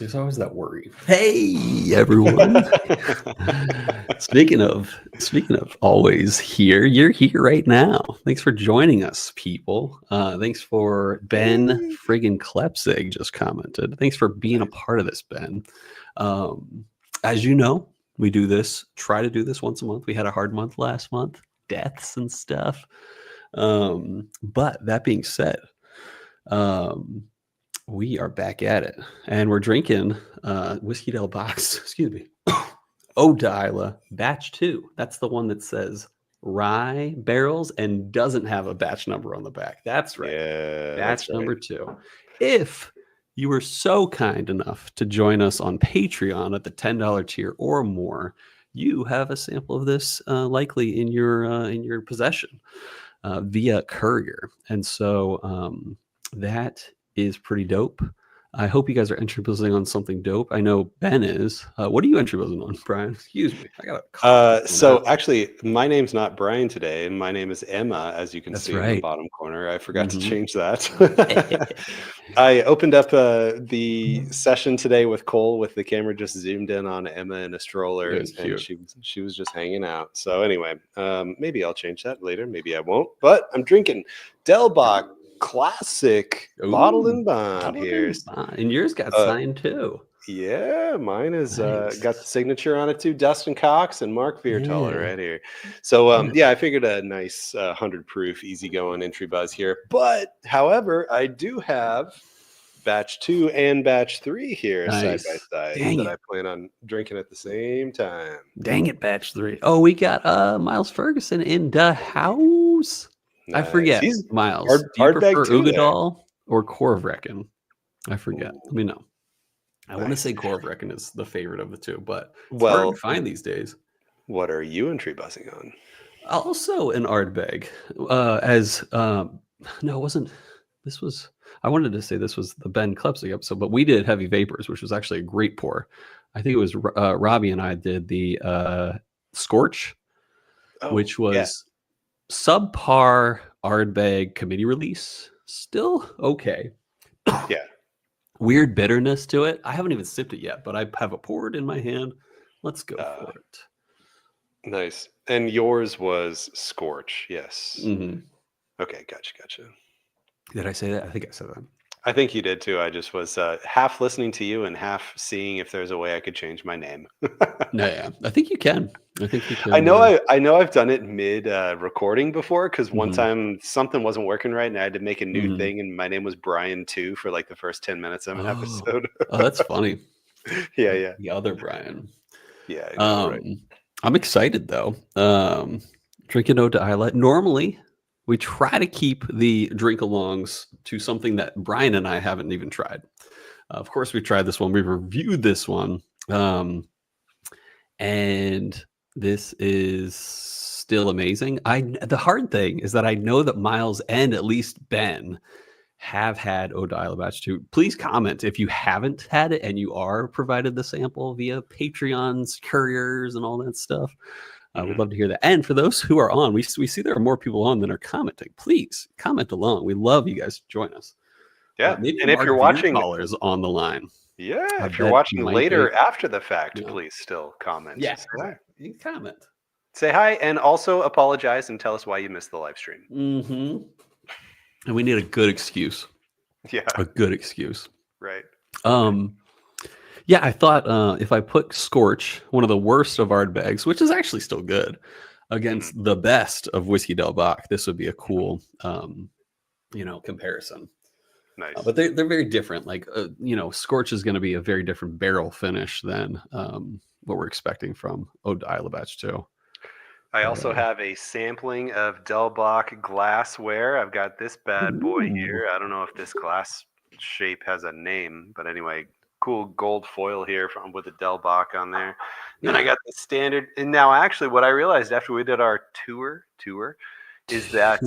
There's always that worry. Hey, everyone. Speaking of always here, you're here right now. Thanks for joining us, people. Thanks for Ben friggin' Klepsig just commented. Thanks for being a part of this, Ben. As you know, we try to do this once a month. We had a hard month last month, deaths and stuff. But that being said, we are back at it, and we're drinking Whiskey Del Bac, excuse me, Islay Batch 2. That's the one that says rye barrels and doesn't have a batch number on the back. That's right. Yeah, batch number 2. If you were so kind enough to join us on Patreon at the $10 tier or more, you have a sample of this likely in your possession via courier. And so that is pretty dope. I hope you guys are entry buzzing on something dope. I know Ben is. What are you entry buzzing on, Brian? Excuse me. I got so actually, my name's not Brian today. My name is Emma, as you can see in the bottom corner. I forgot to change that. I opened up the session today with Cole with the camera just zoomed in on Emma in a stroller, and she was just hanging out. So anyway, maybe I'll change that later. Maybe I won't. But I'm drinking Del Bac Classic bottled and bond here. And yours got signed too. Yeah, mine has got the signature on it too. Dustin Cox and Mark Viertaler right here. So yeah, I figured a nice 100 proof, easygoing entry buzz here. But however, I do have batch 2 and batch 3 here side by side that I plan on drinking at the same time. Dang it, batch 3. Oh, we got Miles Ferguson in the house. Nice. I forget. Miles, do you prefer Ugadal or Korvrecken? I forget. Let me know. I want to say Korvrecken is the favorite of the two, but it's hard to find these days. What are you entry buzzing on? Also an Ardbeg. No, it wasn't. I wanted to say this was the Ben Klepsig episode, but we did Heavy Vapors, which was actually a great pour. I think it was Robbie and I did the Scorch, which was subpar Ardbeg committee release. Still okay. Yeah. Weird bitterness to it. I haven't even sipped it yet, but I have it poured in my hand. Let's go for it. Nice. And yours was Scorch, yes. Mm-hmm. Okay, gotcha. Did I say that? I think I said that. I think you did too. I just was half listening to you and half seeing if there's a way I could change my name. Yeah, I think you can. I know I've done it mid recording before, because one time something wasn't working right and I had to make a new thing, and my name was Bryan 2 for like the first 10 minutes of an episode. Oh, that's funny. Yeah. The other Bryan. Yeah. I know, right. I'm excited though. Drinking Ode to Islay. Normally, we try to keep the drink-alongs to something that Brian and I haven't even tried. Of course, we tried this one. We reviewed this one. And this is still amazing. The hard thing is that I know that Miles and at least Ben have had Ode to Islay Batch 2. Please comment if you haven't had it and you are provided the sample via Patreons, couriers, and all that stuff. I would love to hear that. And for those who are on, we see there are more people on than are commenting. Please comment along. We love you guys to join us. Yeah. And if you're watching, callers on the line. Yeah. If you're watching later after the fact, please still comment. Yeah. You can comment. Say hi, and also apologize and tell us why you missed the live stream. Mm-hmm. And we need a good excuse. Yeah. A good excuse. Right. Yeah, I thought if I put Scorch, one of the worst of Ardbegs, which is actually still good, against the best of Whiskey Del Bac, this would be a cool, comparison. Nice. But they're very different. Like, Scorch is going to be a very different barrel finish than what we're expecting from Ode to Islay Batch 2. I also have a sampling of Del Bac glassware. I've got this bad boy here. I don't know if this glass shape has a name, but anyway, cool gold foil here with the Del Bac on there. Then I got the standard. And now actually what I realized after we did our tour is that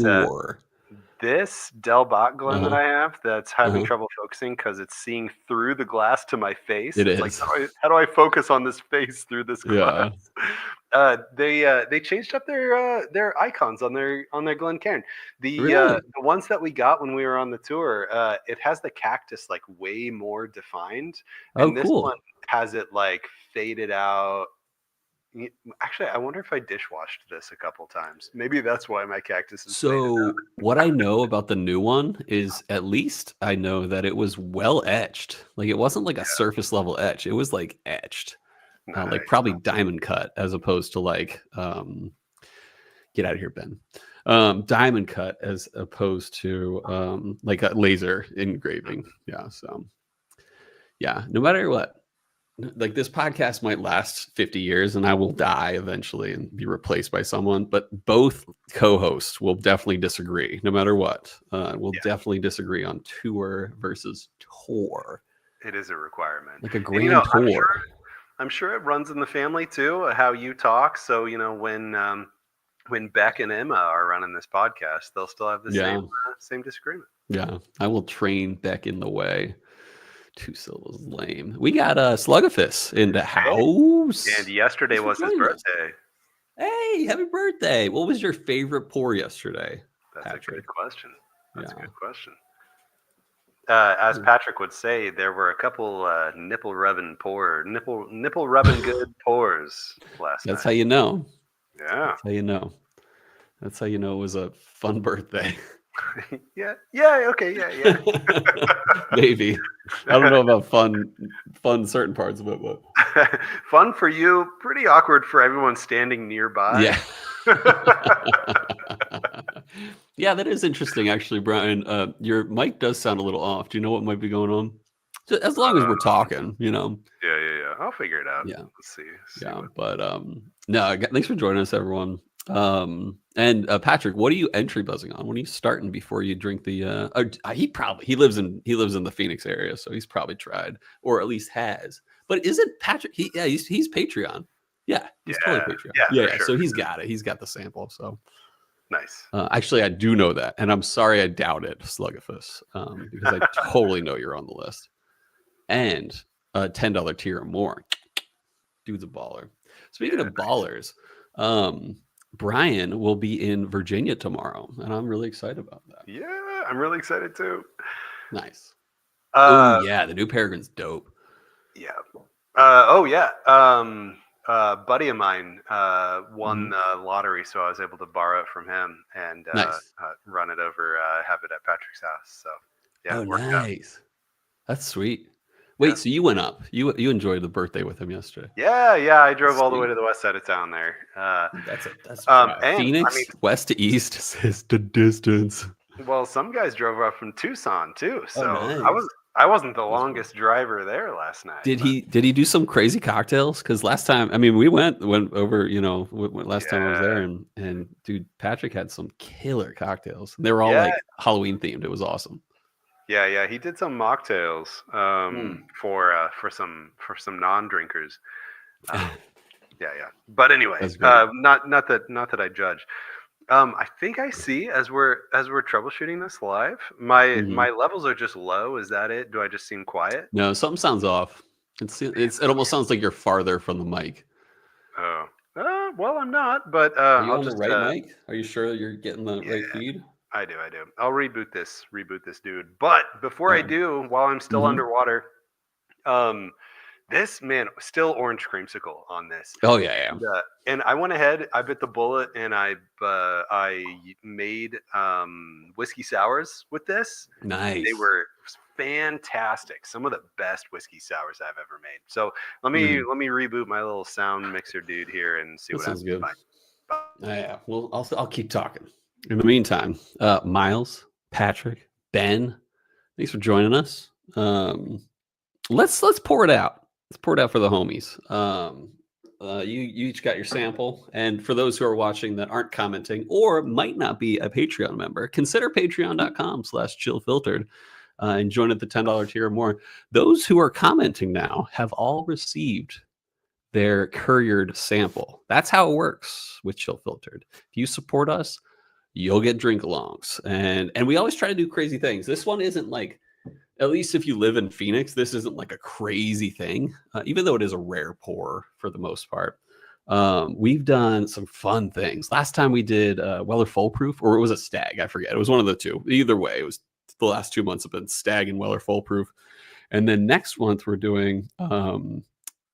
this Del Bac Glen that I have that's having trouble focusing because it's seeing through the glass to my face. It's like, how do I focus on this face through this glass? They changed up their icons on their Glencairn. Really? The ones that we got when we were on the tour, it has the cactus like way more defined, Oh, and this one cool. has it like faded out. Actually, I wonder if I dishwashed this a couple times. Maybe that's why my cactus is faded out. So what I know about the new one is at least I know that it was well etched. Like it wasn't like a surface level etch. It was like etched. Like Nice. probably diamond cut as opposed to like get out of here, Ben. Diamond cut as opposed to like a laser engraving. Yeah. So yeah, no matter what, like this podcast might last 50 years and I will die eventually and be replaced by someone, but both co-hosts will definitely disagree no matter what. We'll definitely disagree on tour versus tour. It is a requirement. Like a And grand tour. I'm sure it runs in the family too, how you talk. So, when Beck and Emma are running this podcast, they'll still have the same disagreement. Yeah. I will train Beck in the way. 2 syllables lame. We got Slugafist in the house. And yesterday was his birthday. Hey, happy birthday. What was your favorite pour yesterday? That's Patrick? A good question. That's a good question. As Patrick would say, there were a couple nipple rubbing good pours last night. That's how you know. Yeah. That's how you know. That's how you know it was a fun birthday. Yeah. Okay. Yeah. Maybe. I don't know about fun certain parts of it, but fun for you, pretty awkward for everyone standing nearby. Yeah. Yeah, that is interesting, actually, Bryan. Your mic does sound a little off. Do you know what might be going on? Just as long as we're talking, Yeah. I'll figure it out. Yeah. Let's see but no, thanks for joining us, everyone. And Patrick, what are you entry buzzing on? When are you starting before you drink the he lives in the Phoenix area, so he's probably tried or at least has. But is it Patrick? He's Patreon. Yeah, he's totally Patreon. Yeah. Sure. So he's got it. He's got the sample. So nice. Actually, I do know that, and I'm sorry I doubted Slugafist because I totally know you're on the list. And a $10 tier or more, dude's a baller. Speaking of ballers, Bryan will be in Virginia tomorrow, and I'm really excited about that. Yeah, I'm really excited too. Nice. Oh yeah, the new Peregrine's dope. Yeah. Buddy of mine won the lottery, so I was able to borrow it from him and run it over, have it at Patrick's house. So yeah. Oh, nice. That's sweet. Wait, so you went up? You enjoyed the birthday with him yesterday? Yeah. I drove all the way to the west side of town there. That's Phoenix, west to east says the distance. Well, some guys drove up from Tucson too, so nice. I wasn't the longest driver there last night. Did he do some crazy cocktails? Because last time, I mean, we went over, last time I was there, and dude, Patrick had some killer cocktails. They were all like Halloween themed. It was awesome. Yeah, he did some mocktails for some non-drinkers. Yeah. But anyway, not that I judge. I think I see as we're troubleshooting this live, my levels are just low. Is that it? Do I just seem quiet? No, something sounds off. It almost sounds like you're farther from the mic. Oh, well, I'm not. But are you on the right mic? Are you sure you're getting the right feed? I do. I'll reboot this dude. But before I do, while I'm still underwater, this man still orange creamsicle on this. Oh yeah. And I went ahead, I bit the bullet, and I made whiskey sours with this. Nice. They were fantastic. Some of the best whiskey sours I've ever made. So let me reboot my little sound mixer dude here and see what happens. Good. Yeah. Well, I'll keep talking. In the meantime, Miles, Patrick, Ben, thanks for joining us. Let's pour it out. Let's pour it out for the homies. You each got your sample, and for those who are watching that aren't commenting or might not be a Patreon member, consider patreon.com/chillfiltered and join at the $10 tier or more. Those who are commenting now have all received their couriered sample. That's how it works with Chill Filtered. If you support us, you'll get drink alongs, and we always try to do crazy things. This one isn't like, at least if you live in Phoenix, this isn't like a crazy thing, even though it is a rare pour for the most part. We've done some fun things. Last time we did Weller Foolproof, or it was a stag. I forget. It was one of the two. Either way, it was the last 2 months have been stag and Weller Foolproof. And then next month we're doing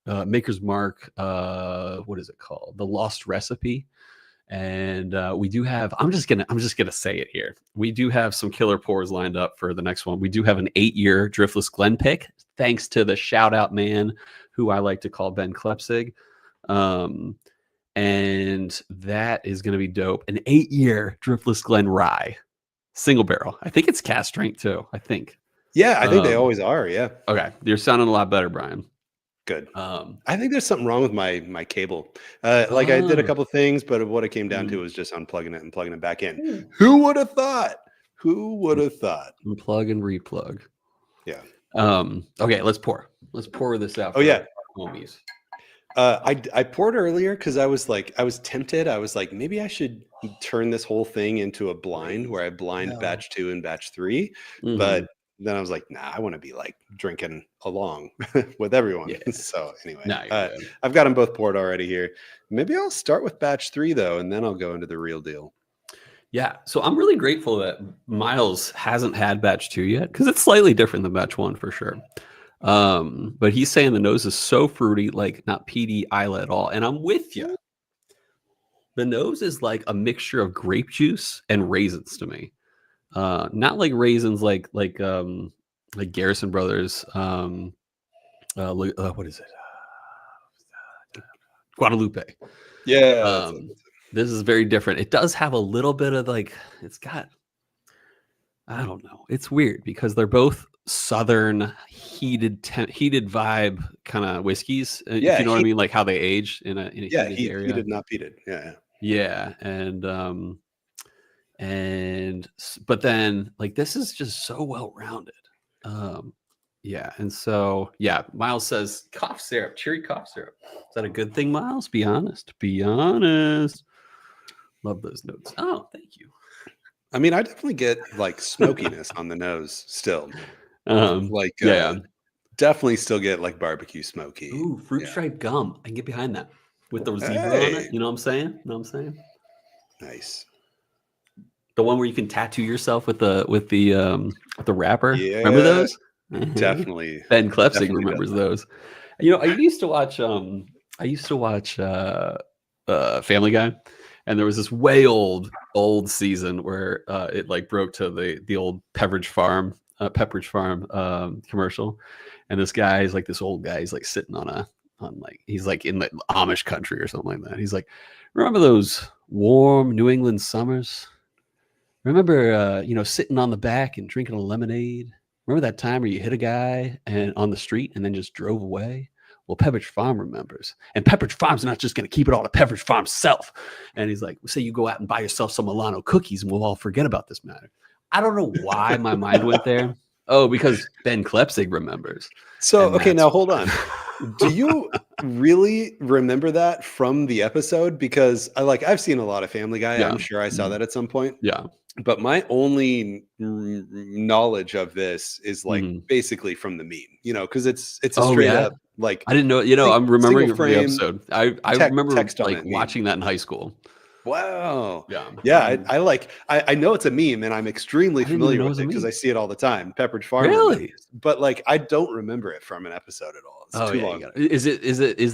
Maker's Mark. What is it called? The Lost Recipe. And we do have. I'm just gonna say it here. We do have some killer pours lined up for the next one. We do have an 8-year driftless Glen pick, thanks to the shout out man who I like to call Ben Klepsig. And that is going to be dope. An 8-year driftless Glen rye, single barrel. I think it's cast strength too. I think. Yeah, I think they always are. Yeah. Okay, you're sounding a lot better, Brian. Good. I think there's something wrong with my cable. Like I did a couple things, but what it came down to was just unplugging it and plugging it back in. Who would have thought? Who would have thought? Unplug and replug. Yeah. Okay, let's pour. Let's pour this out. Oh yeah, homies. I poured earlier because I was tempted. I was like, maybe I should turn this whole thing into a blind where I blind batch 2 and batch 3. But then I was like, nah, I want to be like drinking along with everyone. Yeah. So anyway, I've got them both poured already here. Maybe I'll start with batch 3 though, and then I'll go into the real deal. Yeah. So I'm really grateful that Miles hasn't had batch 2 yet, because it's slightly different than batch 1 for sure. But he's saying the nose is so fruity, like not peaty Islay at all. And I'm with you. The nose is like a mixture of grape juice and raisins to me. Not like raisins like Garrison Brothers. What is it? Guadalupe. Yeah. This is very different. It does have a little bit of like, it's got, I don't know. It's weird because they're both southern heated vibe kind of whiskeys. Yeah, if you know what I mean, like how they age in a heated area. Heated, not peated. Yeah, but then like this is just so well rounded. And so Miles says cough syrup, cherry cough syrup. Is that a good thing, Miles? Be honest. Love those notes. Oh, thank you. I mean, I definitely get like smokiness on the nose still. Definitely still get like barbecue smoky. Ooh, fruit stripe gum. I can get behind that with the zebra on it. You know what I'm saying? Nice. The one where you can tattoo yourself with the wrapper. Yeah, remember those? Definitely. Ben Klepsig remembers those. You know, I used to watch Family Guy, and there was this way old season where it like broke to the old Pepperidge Farm commercial, and this guy is like this old guy. He's like sitting he's like in the Amish country or something like that. He's like, remember those warm New England summers? Remember, sitting on the back and drinking a lemonade? Remember that time where you hit a guy on the street and then just drove away? Well, Pepperidge Farm remembers. And Pepperidge Farm's not just going to keep it all to Pepperidge Farm's self. And he's like, say you go out and buy yourself some Milano cookies and we'll all forget about this matter. I don't know why my mind went there. Oh, because Ben Klepsig remembers. So, okay, now hold on. Do you really remember that from the episode? Because I've seen a lot of Family Guy. Yeah. I'm sure I saw that at some point. Yeah. But my only knowledge of this is like basically from the meme, because it's a straight up like, I didn't know, I'm remembering from the episode. I remember like watching that in high school. Wow. Yeah. I know it's a meme and I'm extremely familiar with it because I see it all the time. Pepperidge Farm. Really? But like, I don't remember it from an episode at all. It's too long. Is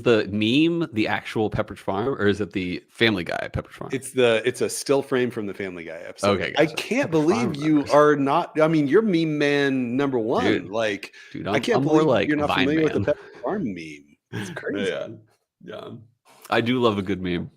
the meme the actual Pepperidge Farm or is it the Family Guy Pepperidge Farm? It's a still frame from the Family Guy episode. Okay. Gotcha. I can't believe you are not, I mean, you're meme man number one. Dude, I can't believe you're not familiar with the Pepperidge Farm meme. It's crazy. Yeah. I do love a good meme.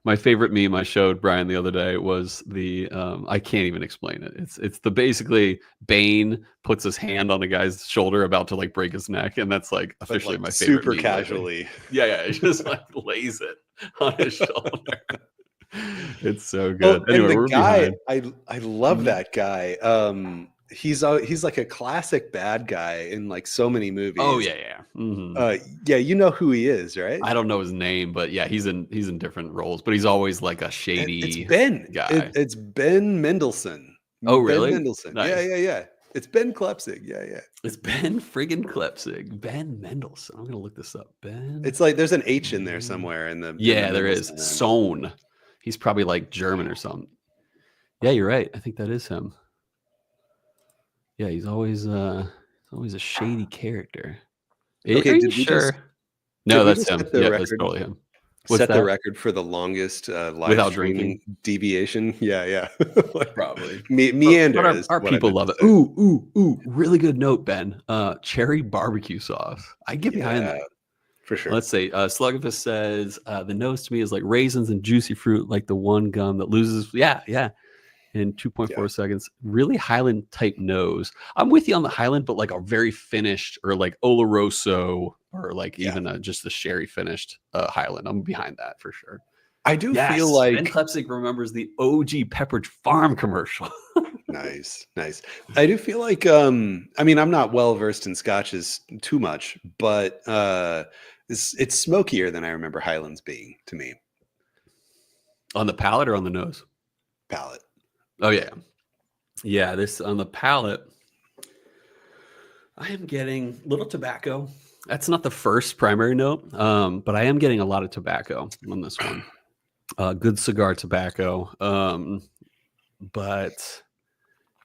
My favorite meme I showed Brian the other day was the I can't even explain it. It's the basically Bane puts his hand on a guy's shoulder about to like break his neck, and that's like officially my favorite. Super casually. Yeah, he just like lays it on his shoulder. It's so good. Well, anyway, we're behind. I love that guy. He's like a classic bad guy in like so many movies. Oh yeah. You know who he is, right? I don't know his name, but yeah, he's in different roles, but he's always like a shady it's Ben guy. It's Ben Mendelsohn. Oh really? Ben Mendelsohn. Nice. Yeah. It's Ben Klepsig. Yeah. It's Ben friggin' Klepsig. Ben Mendelsohn. I'm gonna look this up. Ben. It's like there's an H in there somewhere in the there is. Sohn. He's probably like German or something. Yeah, you're right. I think that is him. Yeah, he's always a shady character. Okay, Are you sure? No, that's him. Yeah, that's totally him. Set the record for the longest live without streaming drinking deviation. Yeah. Like, probably. Meander. But our people love it. Ooh. Really good note, Ben. Cherry barbecue sauce. I get behind that. For sure. Let's say Slugifus says the nose to me is like raisins and juicy fruit, like the one gum that loses. Yeah. In 2.4 seconds. Really Highland type nose. I'm with you on the Highland, but like a very finished or like Oloroso or like even just the sherry finished Highland. I'm behind that for sure. I do feel like Ben Klepsig remembers the OG Pepperidge Farm commercial. Nice. I do feel like I'm not well versed in scotches too much, but it's smokier than I remember Highlands being to me. On the palate or on the nose? Palate. Oh yeah. This on the palate, I am getting little tobacco. That's not the first primary note, but I am getting a lot of tobacco on this one. Good cigar tobacco, but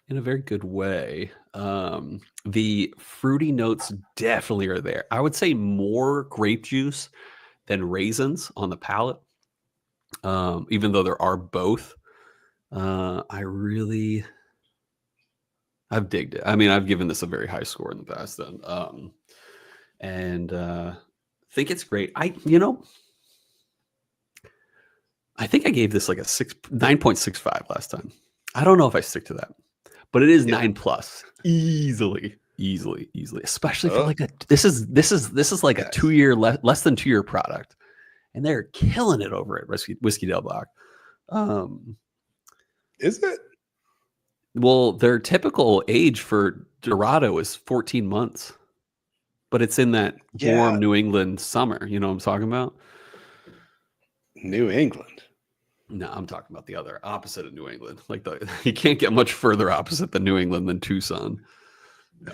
in a very good way. The fruity notes definitely are there. I would say more grape juice than raisins on the palate, even though there are both. I've digged it. I mean, I've given this a very high score in the past then. And think it's great. I think I gave this like a 9.65 last time. I don't know if I stick to that, but it is 9+ easily, especially for like this is like a 2 year, less than 2 year product, and they're killing it over at Whiskey Del Bac. Is it? Well, their typical age for Dorado is 14 months, but it's in that warm New England summer. You know what I'm talking about? New England. No, I'm talking about the other opposite of New England. Like you can't get much further opposite than New England than Tucson.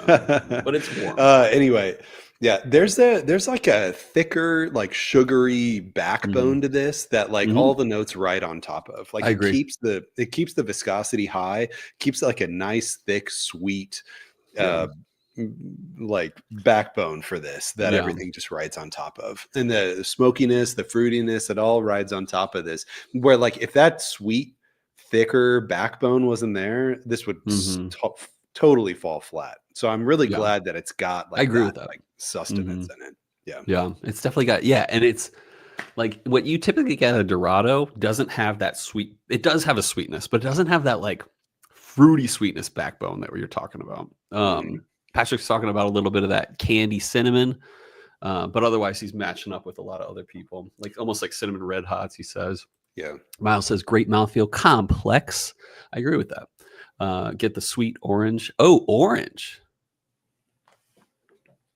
But it's warm. Anyway, yeah, there's like a thicker, like sugary backbone to this that like all the notes ride on top of. Like it keeps the viscosity high, keeps like a nice thick sweet like backbone for this that everything just rides on top of. And the smokiness, the fruitiness, it all rides on top of this. Where like if that sweet, thicker backbone wasn't there, this would totally fall flat. So I'm really glad that it's got like I agree with that. Like sustenance in it. Yeah, it's definitely got and it's like what you typically get at a Dorado doesn't have that sweet. It does have a sweetness, but it doesn't have that like fruity sweetness backbone that you're talking about. Patrick's talking about a little bit of that candy cinnamon, but otherwise he's matching up with a lot of other people, like almost like cinnamon red hots. He says, Miles says great mouthfeel, complex. I agree with that. Get the sweet orange. Oh, orange.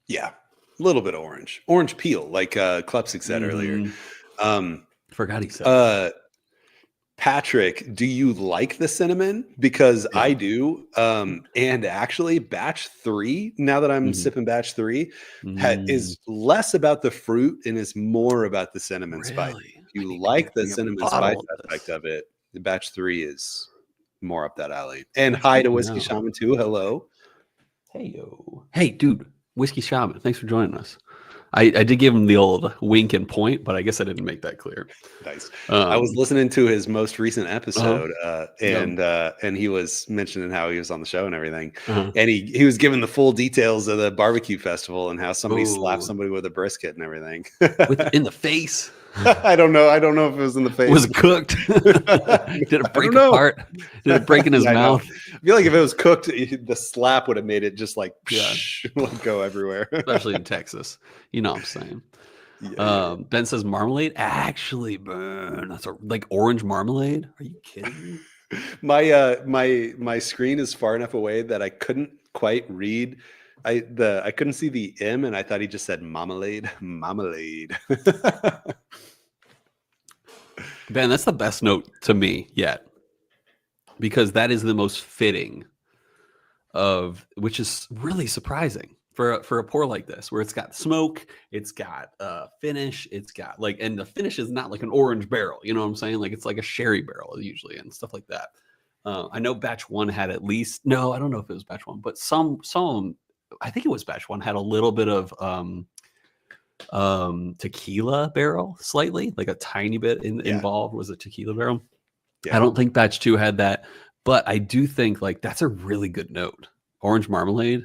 Yeah, a little bit orange peel, like Klepsik said earlier. Forgot he said. Patrick, do you like the cinnamon? Because I do. And actually, batch 3, now that I'm sipping batch 3, is less about the fruit and is more about the cinnamon spice. If you like the cinnamon spice aspect of it, the batch 3 is more up that alley. And hi to Whiskey Shaman too. Hello. Hey, yo. Hey, dude. Whiskey Shaman. Thanks for joining us. I did give him the old wink and point, but I guess I didn't make that clear. Nice. I was listening to his most recent episode, and he was mentioning how he was on the show and everything, and he was giving the full details of the barbecue festival and how somebody slapped somebody with a brisket and everything. In the face. I don't know if it was in the face. Was it cooked? Did it break apart? Did it break in his mouth? I feel like if it was cooked, the slap would have made it just like, go everywhere. Especially in Texas. You know what I'm saying? Ben says marmalade. Actually, Ben, that's like orange marmalade. Are you kidding me? My screen is far enough away that I couldn't quite read. I couldn't see the M, and I thought he just said marmalade. Ben, that's the best note to me yet, because that is the most fitting which is really surprising for a pour like this, where it's got smoke, it's got finish, it's got like, and the finish is not like an orange barrel, you know what I'm saying? Like it's like a sherry barrel usually and stuff like that. I know batch one had at least, no, I don't know if it was batch one, but some I think it was batch one had a little bit of tequila barrel, slightly, like a tiny bit involved was a tequila barrel. I don't think batch two had that, but I do think like that's a really good note. Orange marmalade.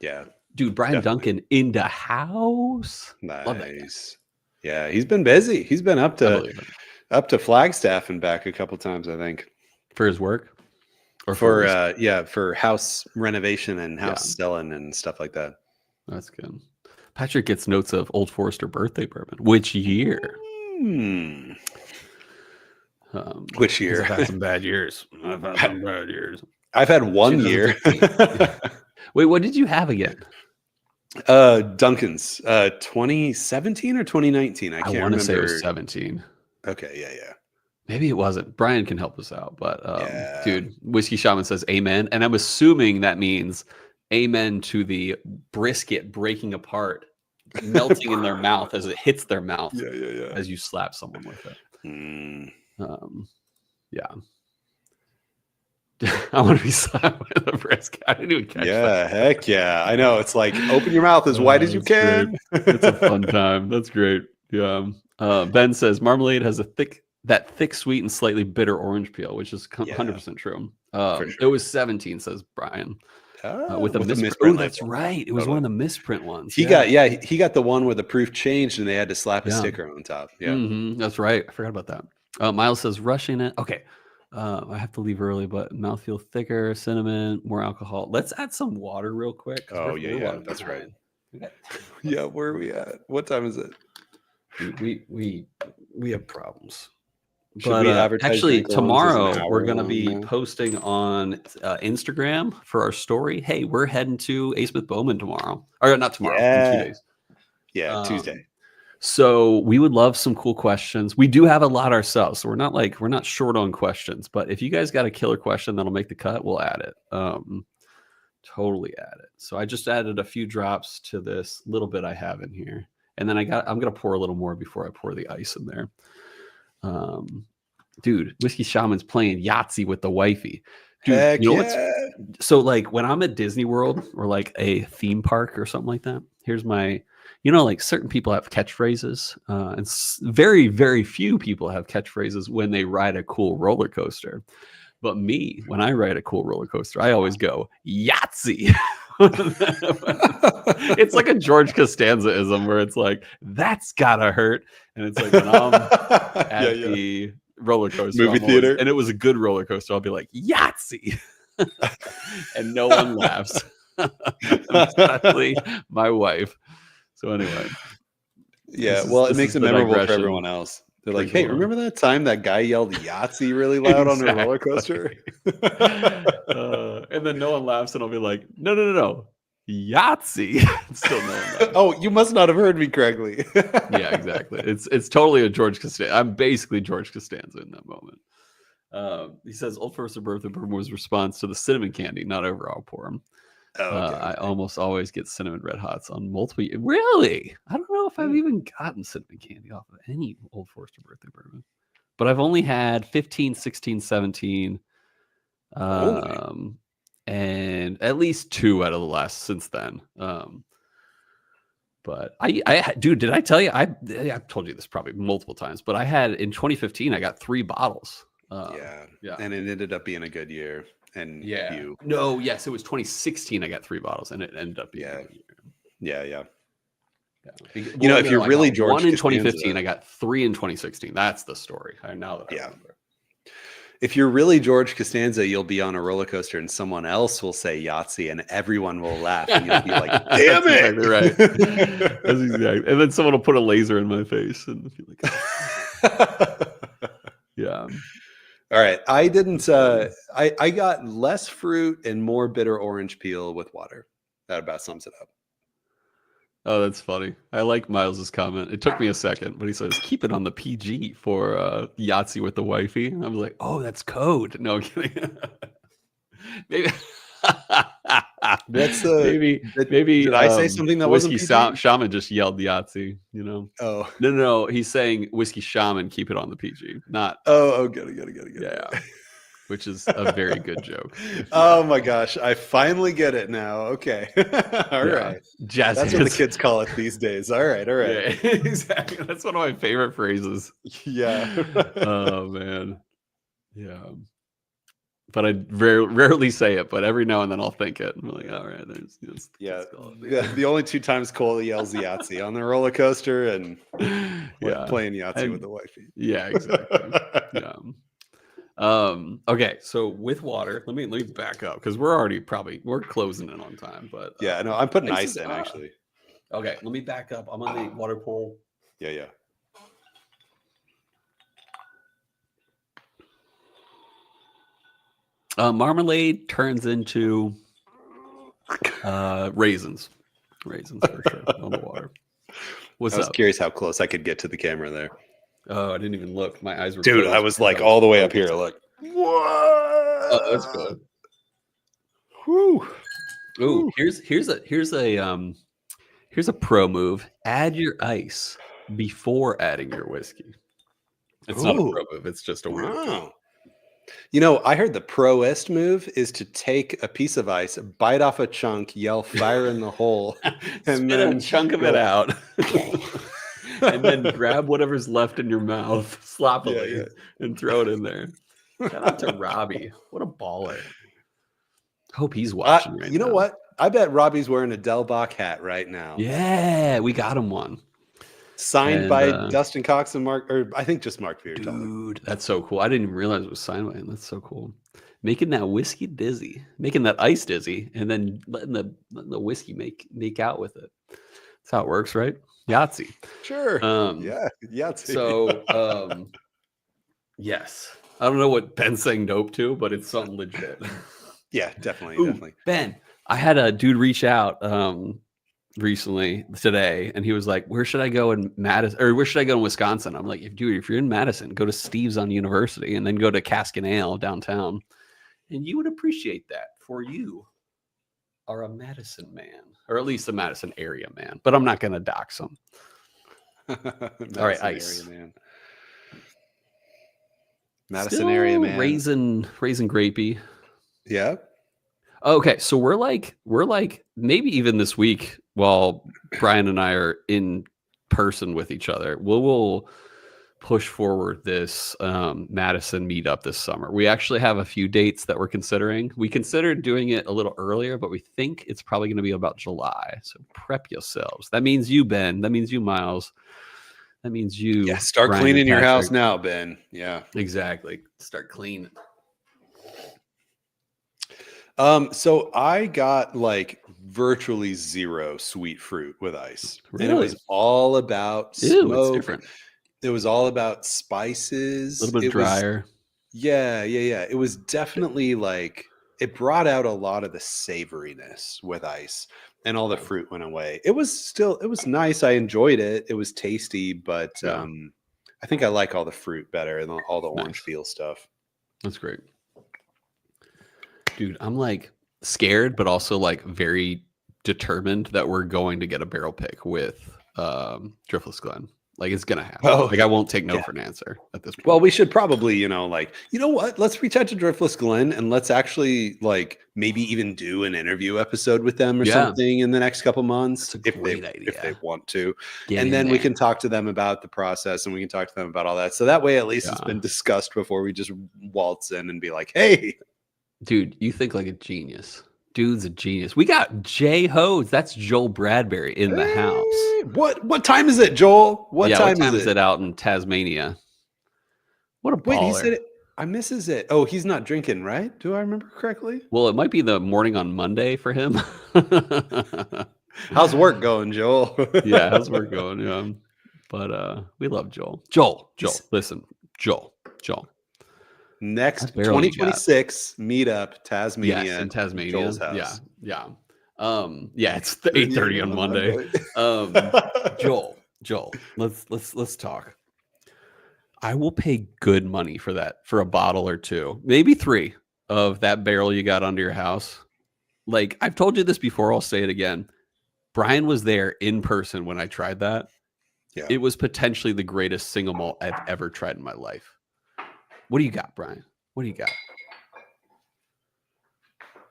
Yeah. Dude, Brian Duncan in the house. Nice. Yeah, he's been busy. He's been up to Flagstaff and back a couple times, I think. For his work? Or for house renovation and house selling and stuff like that. That's good. Patrick gets notes of Old Forester birthday bourbon. Which year? Which year? I've had some bad years. I've had 1 year. Wait, what did you have again? Duncan's 2017 or 2019. I can't remember. I want to say it was 17. Okay, yeah. Maybe it wasn't. Brian can help us out, but dude, Whiskey Shaman says amen, and I'm assuming that means amen to the brisket breaking apart, melting in their mouth as it hits their mouth. As you slap someone with it. I want to be slapped with a brisket. I didn't even catch that. Heck yeah. I know. It's like open your mouth as wide as you can. It's a fun time. That's great. Yeah. Ben says marmalade has that thick, sweet, and slightly bitter orange peel, which is 100% true. Sure. It was 17, says Brian. With a misprint. Oh, that's right. It was one of the misprint ones. He got the one where the proof changed and they had to slap a sticker on top. That's right. I forgot about that. Miles says rushing it. Okay. I have to leave early, but mouthfeel thicker, cinnamon, more alcohol. Let's add some water real quick. Oh yeah, that's right. Yeah, where are we at? What time is it? We have problems. Should we advertise? Actually, tomorrow we're going to be posting on Instagram for our story. Hey, we're heading to A. Smith Bowman tomorrow, or not tomorrow, in 2 days. Yeah, Tuesday. So we would love some cool questions. We do have a lot ourselves, so we're not short on questions. But if you guys got a killer question that'll make the cut, we'll add it. Totally add it. So I just added a few drops to this little bit I have in here, and then I'm gonna pour a little more before I pour the ice in there. Dude, Whiskey Shaman's playing Yahtzee with the wifey. Dude, Heck so like when I'm at Disney World or like a theme park or something like that, here's my, like certain people have catchphrases, and very, very few people have catchphrases when they ride a cool roller coaster. But me, when I ride a cool roller coaster, I always go Yahtzee. It's like a George Costanza-ism where it's like, that's gotta hurt. And it's like when I'm at the roller coaster movie theater, and it was a good roller coaster, I'll be like, Yahtzee. And no one laughs. Especially my wife. So anyway. It makes it memorable for everyone else. They're like, hey, remember that time that guy yelled Yahtzee really loud on a roller coaster? And then no one laughs, and I'll be like, no. Yahtzee. Still no one laughs. Oh, you must not have heard me correctly. Yeah, exactly. It's totally a George Costanza. I'm basically George Costanza in that moment. He says, Old Forester birthday bourbon was response to the cinnamon candy, not overall pour him. I almost always get cinnamon red hots on multiple. Really? I don't know if I've even gotten cinnamon candy off of any Old Forester birthday bourbon, but I've only had 15, 16, 17, and at least 2 out of the last since then. But dude, did I tell you? I've told you this probably multiple times, but I had in 2015, I got 3 bottles. Yeah, and it ended up being a good year. And it was 2016. I got 3 bottles, and it ended up being a good year. Yeah. If you're really George, 1 in 2015, I got 3 in 2016. That's the story. I remember. If you're really George Costanza, you'll be on a roller coaster, and someone else will say Yahtzee, and everyone will laugh, and you'll be like, "Damn it!" Exactly right. That's exactly. And then someone will put a laser in my face, and be like, "Yeah." All right. I didn't. I got less fruit and more bitter orange peel with water. That about sums it up. Oh, that's funny. I like Miles's comment. It took me a second, but he says, keep it on the PG for Yahtzee with the wifey. I was like, oh, that's code. No, I'm kidding. Maybe That's maybe did I say something that wasn't Whiskey PG? Shaman just yelled Yahtzee, you know. Oh, No, he's saying Whiskey Shaman, keep it on the PG, not get it. yeah, which is a very good joke. Oh my gosh, I finally get it now. Okay. All right. Jazz That's what the kids call it these days. All right. Yeah, exactly. That's one of my favorite phrases. Yeah. Oh man. Yeah. But I rarely say it, but every now and then I'll think it. I'm like, all right, there's the only 2 times Cole yells Yahtzee on the roller coaster and playing Yahtzee with the wifey. Yeah, exactly. Yeah. Okay, so with water, let me back up because we're closing in on time, but yeah, no, I'm putting ice in actually. Okay, let me back up. I'm on the water pool. Yeah. Marmalade turns into raisins for sure on the water. I was curious how close I could get to the camera there. Oh, I didn't even look. My eyes were dude closed. I was like all the way up here. Look. What? Oh, that's good. Whew. Ooh, here's a pro move. Add your ice before adding your whiskey. It's not a pro move. It's just a weird move. You know, I heard the proest move is to take a piece of ice, bite off a chunk, yell fire in the hole, and then a chunk of it out. And then grab whatever's left in your mouth sloppily and throw it in there. Shout out to Robbie. What a baller. Hope he's watching right now. You know what? I bet Robbie's wearing a Del Bac hat right now. Yeah, we got him one. Signed by Dustin Cox and Mark, or I think just Mark Beard. Dude, that's so cool. I didn't even realize it was signed by him. That's so cool. Making that whiskey dizzy, making that ice dizzy, and then letting the whiskey make out with it. That's how it works, right? Yahtzee. Sure. Yeah, Yahtzee. So, yes. I don't know what Ben's saying nope to, but it's something legit. Yeah, definitely. Ben, I had a dude reach out recently today, and he was like, where should I go in Madison, or where should I go in Wisconsin? I'm like, if you're in Madison, go to Steve's on University and then go to Cask and Ale downtown, and you would appreciate that, for you are a Madison man, or at least a Madison area man, but I'm not going to dox him. All right, ice area man. Madison area man, raisin grapey. Yeah. Okay, so we're like maybe even this week, while Bryan and I are in person with each other, we'll push forward this Madison meetup this summer. We actually have a few dates that we're considering. We considered doing it a little earlier, but we think it's probably going to be about July. So prep yourselves. That means you, Ben. That means you, Miles. That means you. Yeah, start Bryan cleaning your house now, Ben. Yeah, exactly. Start cleaning. So I got like virtually zero sweet fruit with ice. Really? And it was all about smoke. Ew, it's different. It was all about spices. A little bit drier. Yeah. It was definitely like, it brought out a lot of the savoriness with ice, and all the fruit went away. It was nice. I enjoyed it. It was tasty, but I think I like all the fruit better and all the orange peel stuff. That's great. Dude, I'm like scared, but also like very determined that we're going to get a barrel pick with Driftless Glen. Like, it's gonna happen. Like, I won't take no for an answer at this point. Well, we should probably, you know what? Let's reach out to Driftless Glen and let's actually like maybe even do an interview episode with them or something in the next couple months if they want to. And then we can talk to them about the process, and we can talk to them about all that. So that way, at least it's been discussed before we just waltz in and be like, hey. Dude, you think like a genius. Dude's a genius. We got Jay Hose. That's Joel Bradbury in the house. What time is it, Joel? What time is it out in Tasmania? What a baller. Wait, he said it. I misses it. Oh, he's not drinking, right? Do I remember correctly? Well, it might be the morning on Monday for him. How's work going, Joel? Yeah, how's work going? Yeah. But we love Joel. Joel, listen. Joel. Next 2026 meetup, Tasmania. Yes, in Tasmania. Joel's house. Yeah. It's 8:30 on Monday. Joel, let's talk. I will pay good money for that, for a bottle or two, maybe 3 of that barrel you got under your house. Like I've told you this before, I'll say it again. Bryan was there in person when I tried that. Yeah. It was potentially the greatest single malt I've ever tried in my life. What do you got, Bryan? What do you got?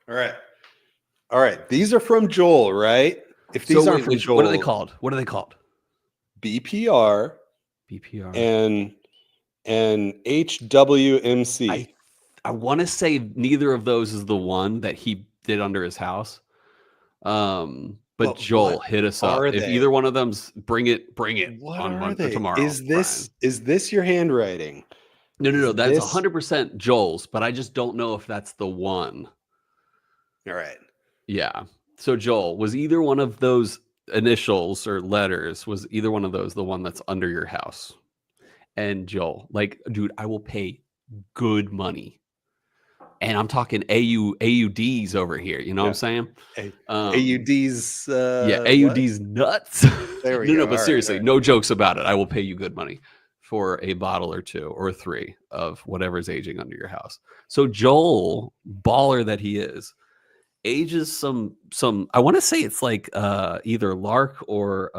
All right. These are from Joel, right? If these aren't from Joel, what are they called? What are they called? BPR BPR and HWMC. I want to say neither of those is the one that he did under his house. But Joel, hit us up. If either one of them's bring it What on are they? tomorrow. Is this your handwriting? No. That's 100% Joel's, but I just don't know if that's the one. All right. Yeah. So Joel, was either one of those initials or letters, was either one of those the one that's under your house? And Joel, like, dude, I will pay good money. And I'm talking AUDs over here. You know what I'm saying? AUDs. AUDs nuts. There we go. No, but seriously, no jokes about it. I will pay you good money for a bottle or two or three of whatever's aging under your house. So Joel, baller that he is, ages some. I want to say it's like either Lark or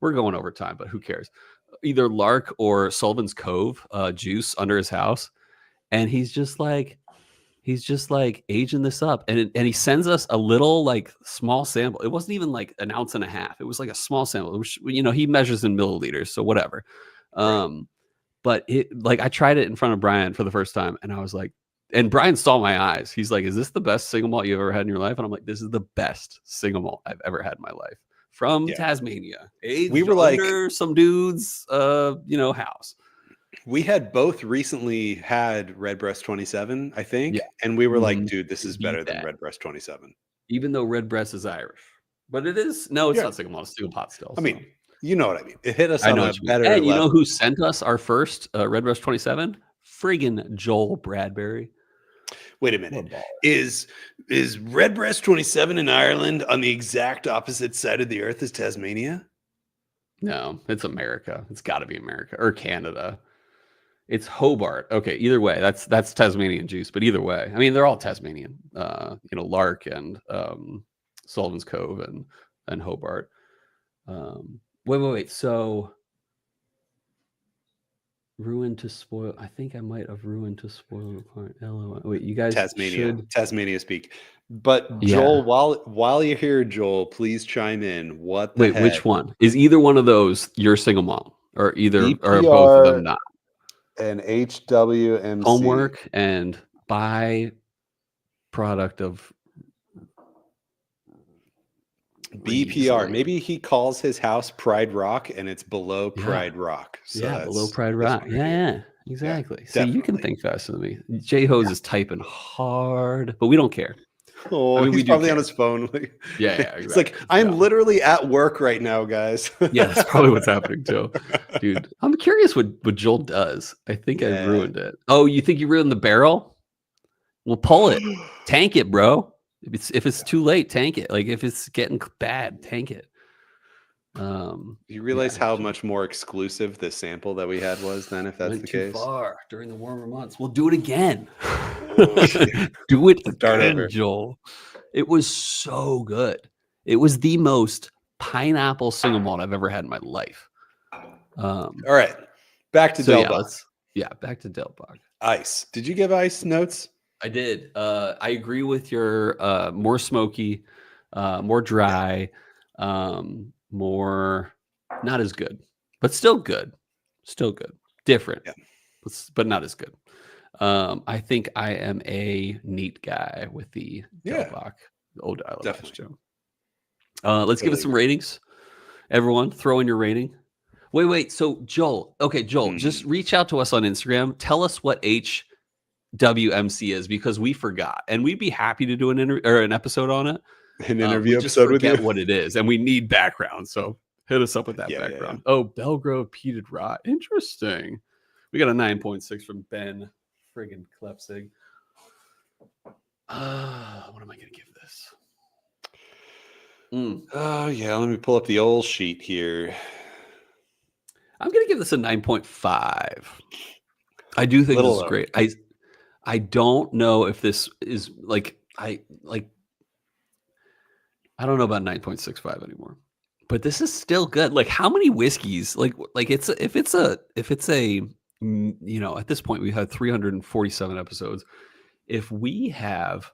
we're going over time, but who cares? Either Lark or Sullivan's Cove juice under his house. And he's just like aging this up, and he sends us a little like small sample. It wasn't even like an ounce and a half. It was like a small sample, which he measures in milliliters, so whatever. But it like I tried it in front of Bryan for the first time, and I was like, and Bryan saw my eyes. He's like, "Is this the best single malt you've ever had in your life?" And I'm like, "This is the best single malt I've ever had in my life from Tasmania." We were under some dude's house. We had both recently had Redbreast 27, I think. Yeah. And we were like, dude, this is better than Redbreast 27. Even though Redbreast is Irish. But it is, it's not single malt, it's single pot still. I mean, you know what I mean. It hit us on a better level. And you know who sent us our first Redbreast 27? Friggin' Joel Bradbury. Wait a minute. Is Redbreast 27 in Ireland on the exact opposite side of the earth as Tasmania? No, it's America. It's got to be America or Canada. It's Hobart. Okay, either way, that's Tasmanian juice. But either way, I mean, they're all Tasmanian. Lark and Sullivan's Cove and Hobart. Wait. So, ruined to spoil. I think I might have ruined to spoil the part. Wait, you guys Tasmania speak. But Joel, while you're here, Joel, please chime in. Which one is either one of those your single malt, or either or both of them not? And HWMC. Homework and byproduct of BPR. Maybe he calls his house Pride Rock and it's below Pride Rock. So below Pride Rock. Yeah, exactly. Yeah, see, you can think faster than me. J-Hose is typing hard, but we don't care. Oh, I mean, he's probably on his phone. Yeah, exactly. It's like, I'm literally at work right now, guys. Yeah, that's probably what's happening too. Dude, I'm curious what Joel does. I think I ruined it. Oh, you think you ruined the barrel? Well, pull it. Tank it, bro. If it's too late, tank it. Like if it's getting bad, tank it. You realize how much more exclusive the sample that we had was then, if that's the case? Too far during the warmer months. We'll do it again. Do it again, Joel. It was so good. It was the most pineapple single malt I've ever had in my life. All right, back to Del Bac. Back to Del Bac. Ice. Did you give ice notes? I did. I agree with your more smoky, more dry, more not as good, but still good. Different, but not as good. I think I am a neat guy with the Del Bac, the old definitely. Let's give it some ratings. Everyone, throw in your rating. Wait. So Joel, just reach out to us on Instagram. Tell us what HWMC is, because we forgot, and we'd be happy to do an episode on it. An interview episode with you. What it is, and we need background. So hit us up with that background. Yeah. Oh, Belgrove peated rot. Interesting. We got a 9.6 from Ben friggin' Klepsig. What am I gonna give this? Oh yeah, let me pull up the old sheet here. I'm gonna give this a 9.5. I do think this is great. I don't know if this is I don't know about 9.65 anymore, but this is still good. Like, how many whiskeys? Like if it's a at this point we had 347 episodes. If we have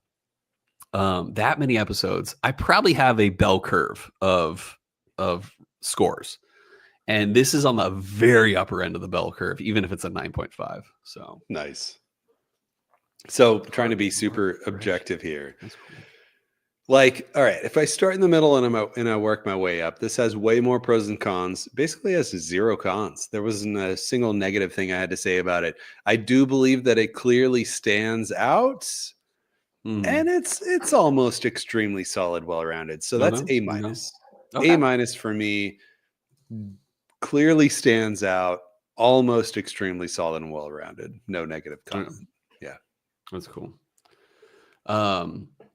that many episodes, I probably have a bell curve of scores, and this is on the very upper end of the bell curve, even if it's a 9.5. So nice. So trying to be super objective here. That's cool. Like, all right, if I start in the middle and I work my way up, this has way more pros and cons. Basically has 0 cons. There wasn't a single negative thing I had to say about it. I do believe that it clearly stands out. And it's almost extremely solid, well-rounded. So that's A-. Okay. A- for me clearly stands out, almost extremely solid and well-rounded. No negative comment. Yeah. That's cool.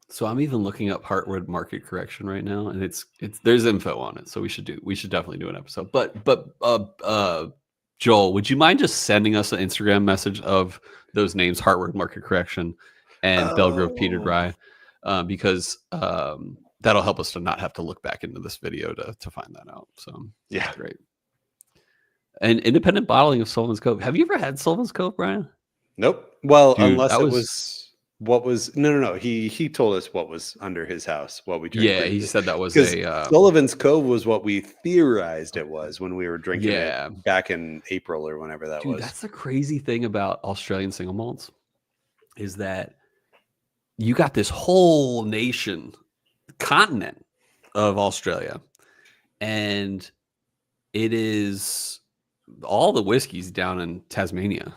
So I'm even looking up Heartwood market correction right now, and it's there's info on it. So we should definitely do an episode. But Joel, would you mind just sending us an Instagram message of those names, Heartwood market correction and Belgrove peated rye, because that'll help us to not have to look back into this video to find that out. So yeah, great. And independent bottling of Sullivan's Cove. Have you ever had Sullivan's Cove, Bryan? Nope. Well, Dude, unless it was what was no. He told us what was under his house, what we drank. Yeah, he said that was Sullivan's Cove was what we theorized it was when we were drinking it back in April or whenever that was. That's the crazy thing about Australian single malts, is that you got this whole continent of Australia, and it is all the whiskeys down in Tasmania,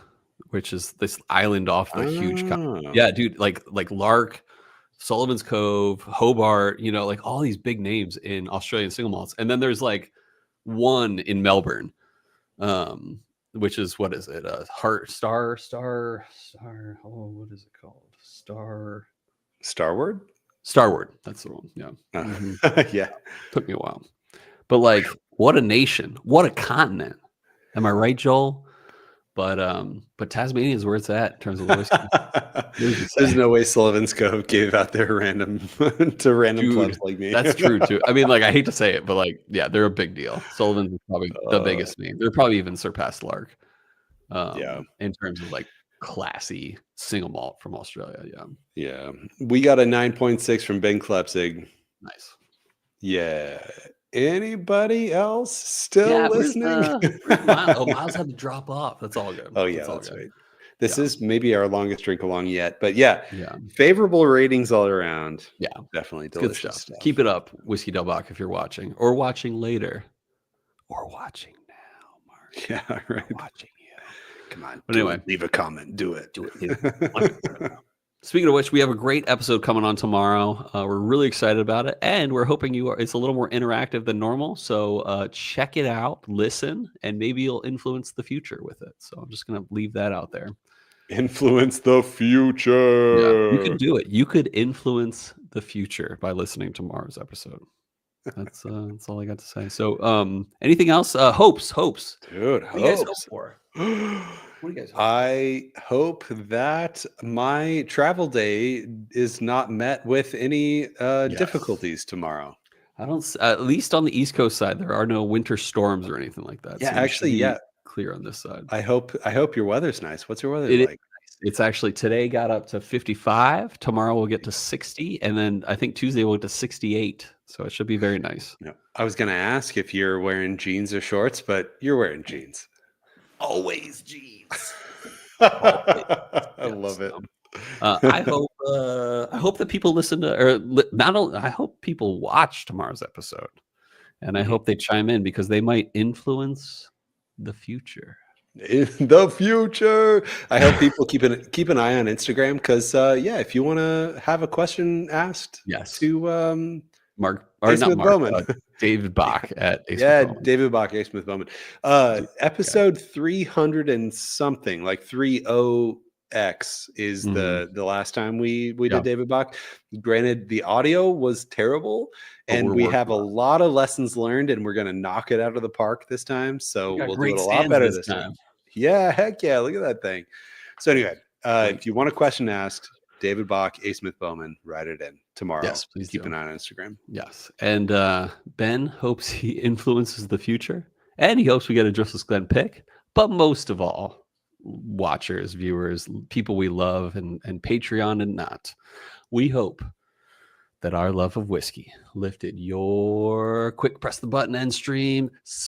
which is this island off the huge yeah, dude, like Lark, Sullivan's Cove, Hobart, like all these big names in Australian single malts. And then there's like one in Melbourne, which is, what is it? Star. Oh, what is it called? Starward? Starward. That's the one. Yeah. Yeah. Took me a while. But like, what a nation. What a continent. Am I right, Joel? But Tasmania is where it's at in terms of whiskey. There's no way Sullivan's Cove gave out their random to random clubs like me. That's true too. I mean, like, I hate to say it, but like, yeah, they're a big deal. Sullivan's is probably the biggest name. They're probably even surpassed Lark. In terms of like classy single malt from Australia. Yeah. We got a 9.6 from Ben Klepsig. Nice. Yeah. Anybody else still listening? Miles had to drop off. That's all good. Oh yeah, that's right. This is maybe our longest drink along yet, but yeah, favorable ratings all around. Yeah, definitely delicious good stuff. Keep it up, Whiskey Del Bac, if you're watching or watching later or watching now, Mark. Yeah, right. I'm watching you. Come on. But anyway, leave a comment. Do it. Speaking of which, we have a great episode coming on tomorrow. We're really excited about it, and we're hoping it's a little more interactive than normal. So check it out, listen, and maybe you'll influence the future with it. So I'm just going to leave that out there. Influence the future. Yeah, you could do it. You could influence the future by listening to tomorrow's episode. That's all I got to say. So anything else? Hopes. Dude, what do you guys hope for? What do you guys hope? I hope that my travel day is not met with any difficulties tomorrow. I don't. At least on the East Coast side, there are no winter storms or anything like that. Yeah, so actually, clear on this side. I hope your weather's nice. What's your weather like? It's actually, today got up to 55. Tomorrow we'll get to 60, and then I think Tuesday we'll get to 68. So it should be very nice. Yeah. I was going to ask if you're wearing jeans or shorts, but you're wearing jeans. Always jeans. I love it. I hope that people listen to, or not only, I hope people watch tomorrow's episode, and I hope they chime in because they might influence the future. In the future, I hope people keep an eye on Instagram because if you want to have a question asked, to Mark or not Mark Bowman. David Bach at Ace Bowman. David Bach, Ace Smith Bowman. Episode 300 and something, like 30X is the last time we did David Bach. Granted, the audio was terrible, and we have a lot of lessons learned, and we're going to knock it out of the park this time. So we'll do it a lot better this time. Yeah, heck yeah! Look at that thing. So anyway, if you want a question asked, David Bach, A. Smith Bowman. Write it in tomorrow. Yes, please keep do. an eye on Instagram. Yes, and Ben hopes he influences the future, and he hopes we get a Driftless Glen pick. But most of all, watchers, viewers, people we love, and Patreon and not, we hope that our love of whiskey lifted your quick press the button end stream